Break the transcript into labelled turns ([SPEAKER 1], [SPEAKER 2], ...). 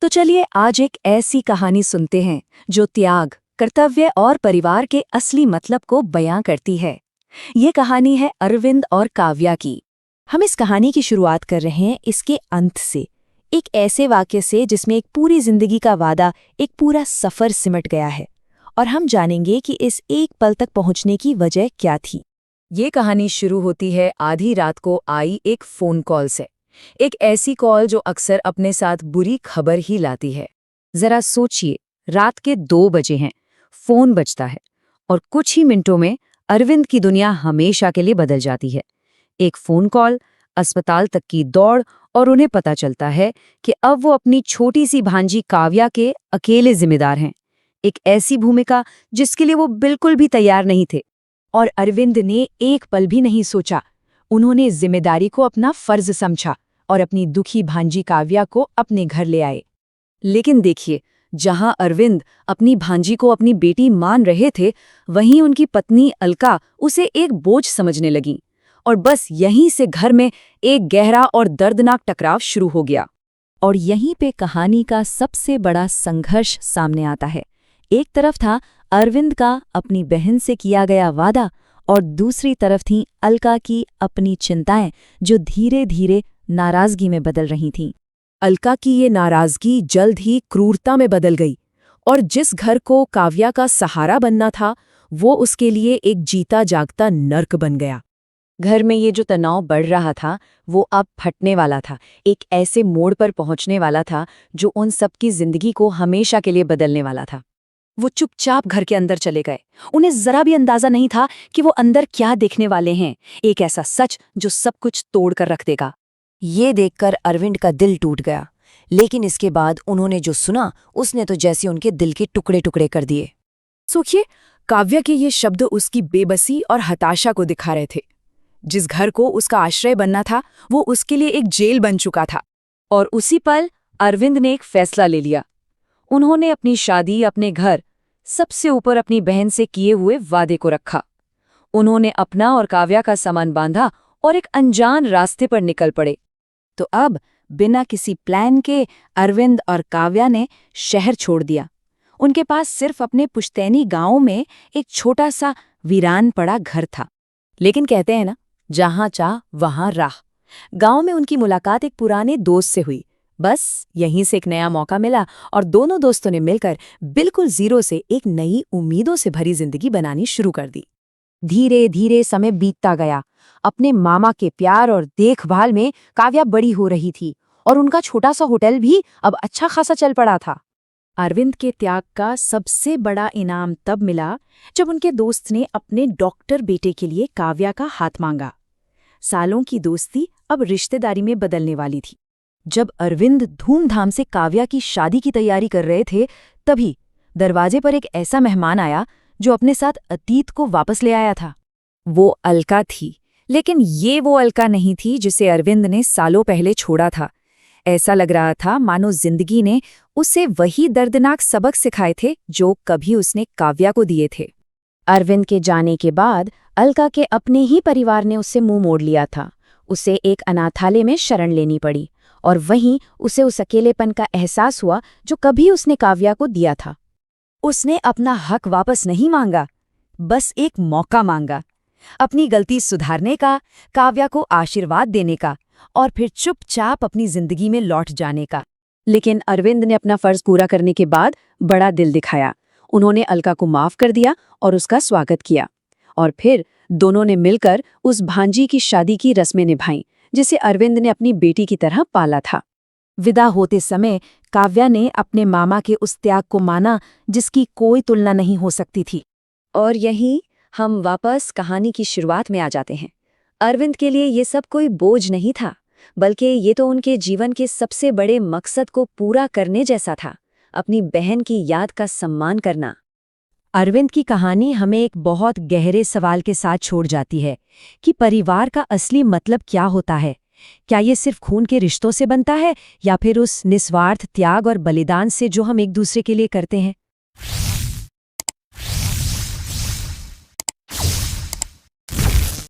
[SPEAKER 1] तो चलिए आज एक ऐसी कहानी सुनते हैं जो त्याग, कर्तव्य और परिवार के असली मतलब को बयां करती है। ये कहानी है अरविंद और काव्या की। हम इस कहानी की शुरुआत कर रहे हैं इसके अंत से, एक ऐसे वाक्य से जिसमें एक पूरी जिंदगी का वादा, एक पूरा सफर सिमट गया है। और हम जानेंगे कि इस एक पल तक पहुंचने की वजह क्या थी। ये कहानी शुरू होती है आधी रात को आई एक फोन कॉल से। एक ऐसी कॉल जो अक्सर अपने साथ बुरी खबर ही लाती है। जरा सोचिए, रात के 2 बजे हैं, फोन बजता है और कुछ ही मिनटों में अरविंद की दुनिया हमेशा के लिए बदल जाती है। एक फोन कॉल, अस्पताल तक की दौड़ और उन्हें पता चलता है कि अब वो अपनी छोटी सी भांजी काव्या के अकेले जिम्मेदार हैं। एक ऐसी भूमिका जिसके लिए वो बिल्कुल भी तैयार नहीं थे। और अरविंद ने एक पल भी नहीं सोचा। उन्होंने जिम्मेदारी को अपना फर्ज समझा और अपनी दुखी भांजी काव्या को अपने घर ले आए। लेकिन देखिए, जहां अरविंद अपनी भांजी को अपनी बेटी मान रहे थे, वहीं उनकी पत्नी अलका उसे एक बोझ समझने लगी। और बस यहीं से घर में एक गहरा और दर्दनाक टकराव शुरू हो गया। और यहीं पे कहानी का सबसे बड़ा संघर्ष सामने आता है। एक तरफ था अरविंद का अपनी बहन से किया गया वादा, और दूसरी तरफ थीं अलका की अपनी चिंताएं जो धीरे धीरे नाराजगी में बदल रही थीं। अलका की ये नाराजगी जल्द ही क्रूरता में बदल गई, और जिस घर को काव्या का सहारा बनना था, वो उसके लिए एक जीता जागता नर्क बन गया। घर में ये जो तनाव बढ़ रहा था, वो अब फटने वाला था। एक ऐसे मोड़ पर पहुंचने वाला था जो उन सबकी जिंदगी को हमेशा के लिए बदलने वाला था। वो चुपचाप घर के अंदर चले गए। उन्हें जरा भी अंदाजा नहीं था कि वो अंदर क्या देखने वाले हैं, एक ऐसा सच जो सब कुछ तोड़कर रख देगा। ये देखकर अरविंद का दिल टूट गया, लेकिन इसके बाद उन्होंने जो सुना, उसने तो जैसे उनके दिल के टुकड़े टुकड़े कर दिए। सोचिए, काव्या के ये शब्द उसकी बेबसी और हताशा को दिखा रहे थे। जिस घर को उसका आश्रय बनना था, वो उसके लिए एक जेल बन चुका था। और उसी पल अरविंद ने एक फैसला ले लिया। उन्होंने अपनी शादी, अपने घर, सबसे ऊपर अपनी बहन से किए हुए वादे को रखा। उन्होंने अपना और काव्या का सामान बांधा और एक अनजान रास्ते पर निकल पड़े। तो अब बिना किसी प्लान के अरविंद और काव्या ने शहर छोड़ दिया। उनके पास सिर्फ अपने पुश्तैनी गांव में एक छोटा सा वीरान पड़ा घर था। लेकिन कहते हैं ना, जहां चाह वहां राह। गांव में उनकी मुलाकात एक पुराने दोस्त से हुई। बस यहीं से एक नया मौका मिला और दोनों दोस्तों ने मिलकर बिल्कुल जीरो से एक नई उम्मीदों से भरी जिंदगी बनानी शुरू कर दी। धीरे धीरे समय बीतता गया। अपने मामा के प्यार और देखभाल में काव्या बड़ी हो रही थी, और उनका छोटा सा होटल भी अब अच्छा खासा चल पड़ा था। अरविंद के त्याग का सबसे बड़ा इनाम तब मिला जब उनके दोस्त ने अपने डॉक्टर बेटे के लिए काव्या का हाथ मांगा। सालों की दोस्ती अब रिश्तेदारी में बदलने वाली थी। जब अरविंद धूमधाम से काव्या की शादी की तैयारी कर रहे थे, तभी दरवाजे पर एक ऐसा मेहमान आया जो अपने साथ अतीत को वापस ले आया था। वो अलका थी, लेकिन ये वो अलका नहीं थी जिसे अरविंद ने सालों पहले छोड़ा था। ऐसा लग रहा था मानो जिंदगी ने उसे वही दर्दनाक सबक सिखाए थे जो कभी उसने काव्या को दिए थे। अरविंद के जाने के बाद अलका के अपने ही परिवार ने उससे मुंह मोड़ लिया था। उसे एक अनाथालय में शरण लेनी पड़ी, और वहीं उसे उस अकेलेपन का एहसास हुआ जो कभी उसने काव्या को दिया था। उसने अपना हक वापस नहीं मांगा, बस एक मौका मांगा, अपनी गलती सुधारने का, काव्या को आशीर्वाद देने का, और फिर चुपचाप अपनी जिंदगी में लौट जाने का। लेकिन अरविंद ने अपना फर्ज पूरा करने के बाद बड़ा दिल दिखाया। उन्होंने अलका को माफ कर दिया और उसका स्वागत किया, और फिर दोनों ने मिलकर उस भांजी की शादी की रस्में निभाईं जिसे अरविंद ने अपनी बेटी की तरह पाला था। विदा होते समय काव्या ने अपने मामा के उस त्याग को माना जिसकी कोई तुलना नहीं हो सकती थी। और यहीं हम वापस कहानी की शुरुआत में आ जाते हैं। अरविंद के लिए ये सब कोई बोझ नहीं था, बल्कि ये तो उनके जीवन के सबसे बड़े मकसद को पूरा करने जैसा था, अपनी बहन की याद का सम्मान करना। अरविंद की कहानी हमें एक बहुत गहरे सवाल के साथ छोड़ जाती है कि परिवार का असली मतलब क्या होता है। क्या ये सिर्फ खून के रिश्तों से बनता है, या फिर उस निस्वार्थ त्याग और बलिदान से जो हम एक दूसरे के लिए करते हैं।